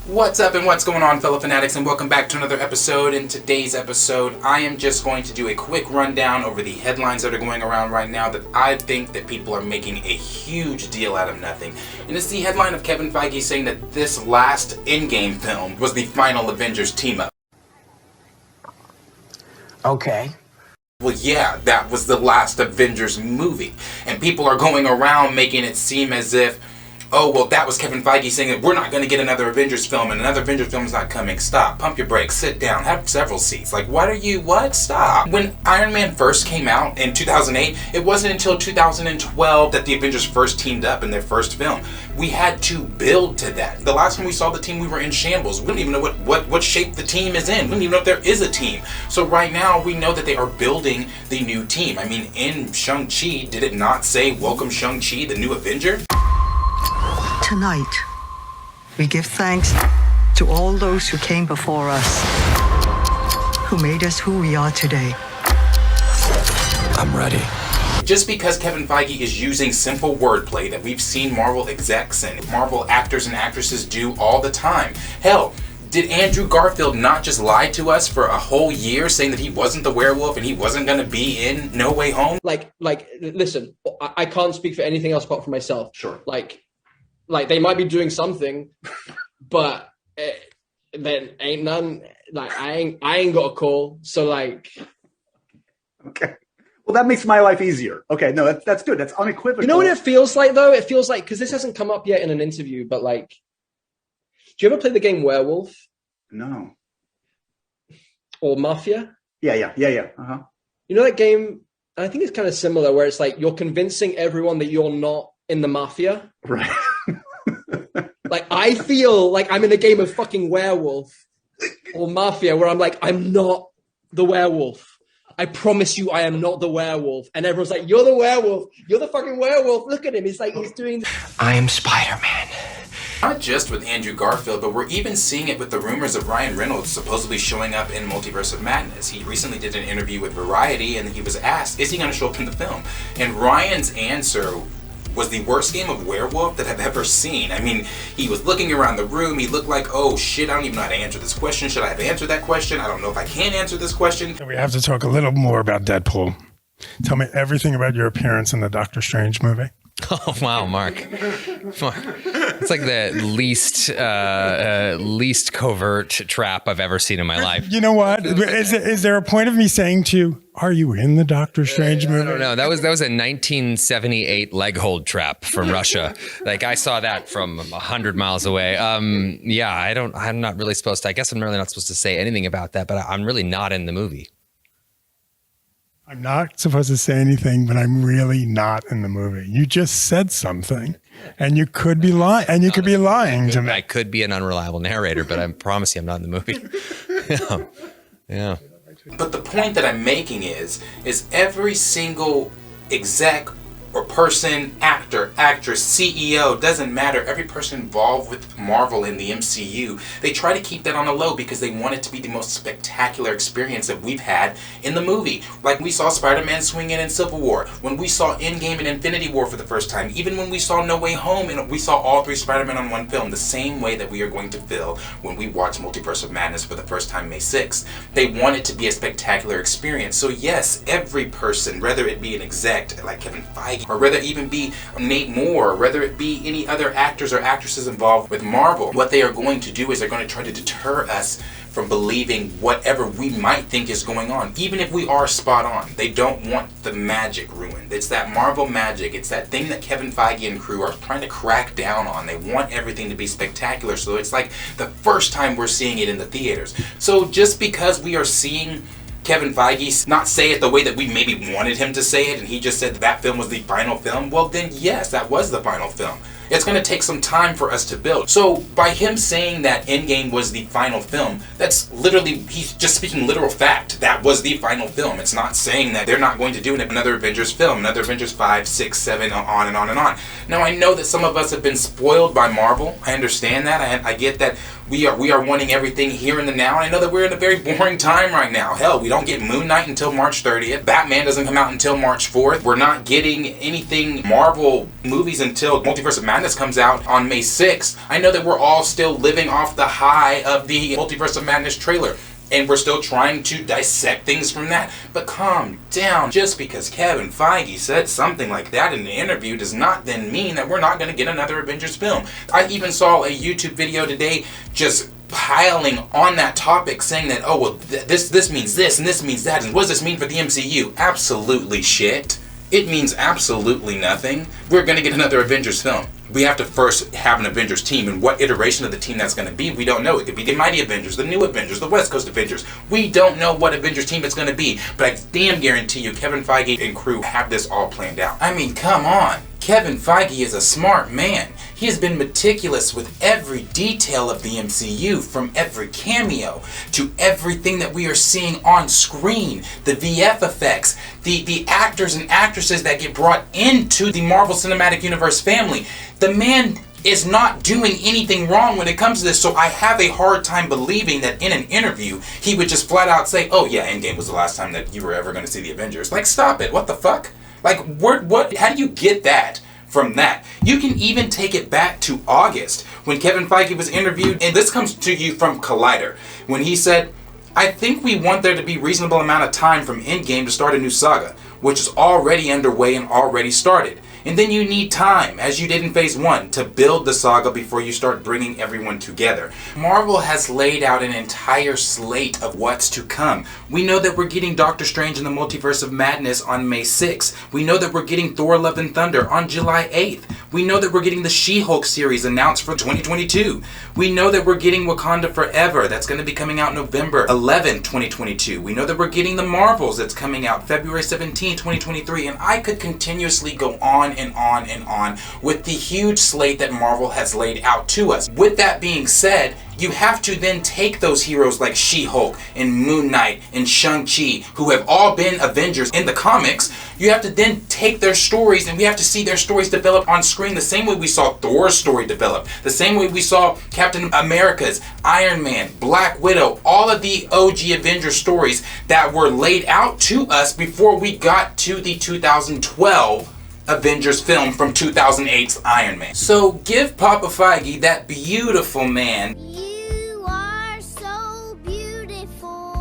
What's up and what's going on, fellow fanatics, and welcome back to another episode. In today's episode, I am just going to do a quick rundown over the headlines that are going around right now that I think that people are making a huge deal out of nothing. And it's the headline of Kevin Feige saying that this last Endgame film was the final Avengers team-up. Okay. Well, yeah, that was the last Avengers movie. And people are going around making it seem as if, oh, well, that was Kevin Feige saying that we're not going to get another Avengers film and another Avengers film is not coming. Stop. Pump your brakes. Sit down. Have several seats. Like, what? Stop. When Iron Man first came out in 2008, it wasn't until 2012 that the Avengers first teamed up in their first film. We had to build to that. The last time we saw the team, we were in shambles. We don't even know what shape the team is in. We don't even know if there is a team. So right now, we know that they are building the new team. I mean, in Shang-Chi, did it not say, welcome Shang-Chi, the new Avenger? Tonight, we give thanks to all those who came before us, who made us who we are today. I'm ready. Just because Kevin Feige is using simple wordplay that we've seen Marvel execs and Marvel actors and actresses do all the time. Hell, did Andrew Garfield not just lie to us for a whole year saying that he wasn't the werewolf and he wasn't going to be in No Way Home? Listen, I can't speak for anything else apart from myself. Sure. Like they might be doing something, but then ain't none. Like I ain't got a call. So like, okay. Well, that makes my life easier. Okay, no, that's good. That's unequivocal. You know what it feels like though? It feels like, because this hasn't come up yet in an interview, but like, do you ever play the game Werewolf? No. Or Mafia? Yeah. Uh-huh. You know that game? I think it's kind of similar, where it's like you're convincing everyone that you're not in the Mafia. Right. Like, I feel like I'm in a game of fucking Werewolf or Mafia where I'm like, I'm not the werewolf. I promise you I am not the werewolf. And everyone's like, you're the werewolf. You're the fucking werewolf. Look at him. He's like, he's doing... I am Spider-Man. Not just with Andrew Garfield, but we're even seeing it with the rumors of Ryan Reynolds supposedly showing up in Multiverse of Madness. He recently did an interview with Variety and he was asked, is he going to show up in the film? And Ryan's answer was the worst game of werewolf that I've ever seen. I mean, he was looking around the room, he looked like, oh shit, I don't even know how to answer this question. Should I have answered that question? I don't know if I can answer this question. We have to talk a little more about Deadpool. Tell me everything about your appearance in the Doctor Strange movie. Oh wow, Mark. It's like the least covert trap I've ever seen in my life. You know what? Is there a point of me saying to you, are you in the Doctor Strange movie? I don't know. That was a 1978 leg hold trap from Russia. Like I saw that from 100 miles away. Yeah, I'm not really supposed to. I guess I'm really not supposed to say anything about that, but I'm really not in the movie. I'm not supposed to say anything, but I'm really not in the movie. You just said something, and you could be lying. And you could be lying to me. I could be an unreliable narrator, but I promise you, I'm not in the movie. Yeah. But the point that I'm making is every single exec or person, actor, actress, CEO, doesn't matter, every person involved with Marvel in the MCU, they try to keep that on the low because they want it to be the most spectacular experience that we've had in the movie. Like we saw Spider-Man swing in Civil War, when we saw Endgame and Infinity War for the first time, even when we saw No Way Home and we saw all three Spider-Man on one film, the same way that we are going to feel when we watch Multiverse of Madness for the first time May 6th. They want it to be a spectacular experience. So yes, every person, whether it be an exec like Kevin Feige, or whether it even be Nate Moore, or whether it be any other actors or actresses involved with Marvel, what they are going to do is they're going to try to deter us from believing whatever we might think is going on, even if we are spot on. They don't want the magic ruined. It's that Marvel magic. It's that thing that Kevin Feige and crew are trying to crack down on. They want everything to be spectacular, so it's like the first time we're seeing it in the theaters. So just because we are seeing Kevin Feige not say it the way that we maybe wanted him to say it, and he just said that film was the final film, well then yes, that was the final film. It's going to take some time for us to build. So by him saying that Endgame was the final film, that's literally, he's just speaking literal fact. That was the final film. It's not saying that they're not going to do another Avengers film, another Avengers 5, 6, 7, on and on and on. Now I know that some of us have been spoiled by Marvel. I understand that. I get that We are wanting everything here and the now. I know that we're in a very boring time right now. Hell, we don't get Moon Knight until March 30th. Batman doesn't come out until March 4th. We're not getting anything Marvel movies until Multiverse of Madness comes out on May 6th. I know that we're all still living off the high of the Multiverse of Madness trailer. And we're still trying to dissect things from that. But calm down. Just because Kevin Feige said something like that in an interview does not then mean that we're not going to get another Avengers film. I even saw a YouTube video today just piling on that topic, saying that, oh, well, this means this and this means that. And what does this mean for the MCU? Absolutely shit. It means absolutely nothing. We're going to get another Avengers film. We have to first have an Avengers team, and what iteration of the team that's going to be, we don't know. It could be the Mighty Avengers, the New Avengers, the West Coast Avengers. We don't know what Avengers team it's going to be, but I damn guarantee you Kevin Feige and crew have this all planned out. I mean, come on. Kevin Feige is a smart man. He has been meticulous with every detail of the MCU, from every cameo to everything that we are seeing on screen, the VF effects, the actors and actresses that get brought into the Marvel Cinematic Universe family. The man is not doing anything wrong when it comes to this, so I have a hard time believing that in an interview he would just flat out say, oh yeah, Endgame was the last time that you were ever going to see the Avengers. Like, stop it. What the fuck? Like, what? How do you get that from that? You can even take it back to August when Kevin Feige was interviewed, and this comes to you from Collider, when he said, I think we want there to be reasonable amount of time from Endgame to start a new saga, which is already underway and already started. And then you need time, as you did in Phase 1, to build the saga before you start bringing everyone together. Marvel has laid out an entire slate of what's to come. We know that we're getting Doctor Strange in the Multiverse of Madness on May 6th. We know that we're getting Thor Love and Thunder on July 8th. We know that we're getting the She-Hulk series announced for 2022. We know that we're getting Wakanda Forever, that's going to be coming out November 11, 2022. We know that we're getting the Marvels, that's coming out February 17, 2023. And I could continuously go on and on and on with the huge slate that Marvel has laid out to us. With that being said, you have to then take those heroes like She-Hulk and Moon Knight and Shang-Chi, who have all been Avengers in the comics. You have to then take their stories, and we have to see their stories develop on screen the same way we saw Thor's story develop, the same way we saw Captain America's, Iron Man, Black Widow, all of the OG Avengers stories that were laid out to us before we got to the 2012 Avengers film from 2008's Iron Man. So give Papa Feige, that beautiful man, You are so beautiful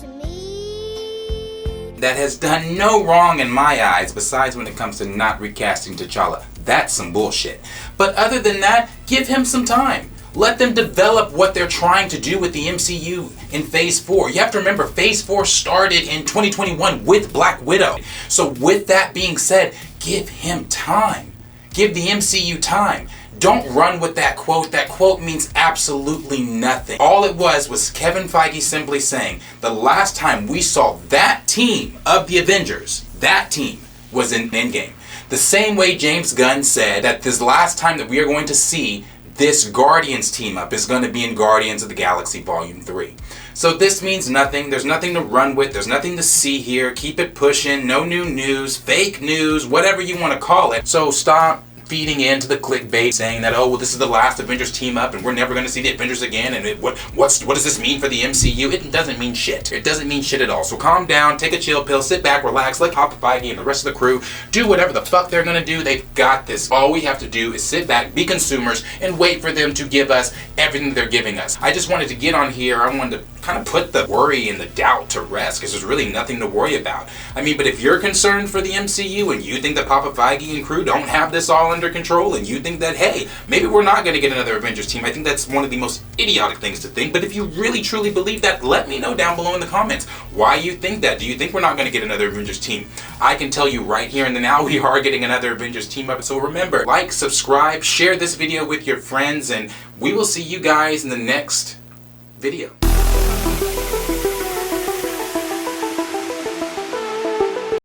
to me. that has done no wrong in my eyes, besides when it comes to not recasting T'Challa. That's some bullshit. But other than that, give him some time. Let them develop what they're trying to do with the MCU in Phase 4. You have to remember, Phase 4 started in 2021 with Black Widow. So with that being said, give him time. Give the MCU time. Don't run with that quote. That quote means absolutely nothing. All it was Kevin Feige simply saying, the last time we saw that team of the Avengers, that team was in Endgame. The same way James Gunn said that this last time that we are going to see this Guardians team up is going to be in Guardians of the Galaxy Volume 3. So this means nothing. There's nothing to run with. There's nothing to see here. Keep it pushing. No new news, fake news, whatever you want to call it. So stop feeding into the clickbait saying that, oh, well, this is the last Avengers team up and we're never going to see the Avengers again, and what does this mean for the MCU? It doesn't mean shit. It doesn't mean shit at all. So calm down, take a chill pill, sit back, relax, let Papa Feige and the rest of the crew do whatever the fuck they're going to do. They've got this. All we have to do is sit back, be consumers, and wait for them to give us everything they're giving us. I just wanted to get on here. I wanted to kind of put the worry and the doubt to rest, because there's really nothing to worry about. I mean, but if you're concerned for the MCU and you think that Papa Feige and crew don't have this all under control, and you think that, hey, maybe we're not going to get another Avengers team, I think that's one of the most idiotic things to think. But if you really truly believe that, let me know down below in the comments why you think that. Do you think we're not going to get another Avengers team? I can tell you right here and now, we are getting another Avengers team up. So remember, like, subscribe, share this video with your friends, and we will see you guys in the next video.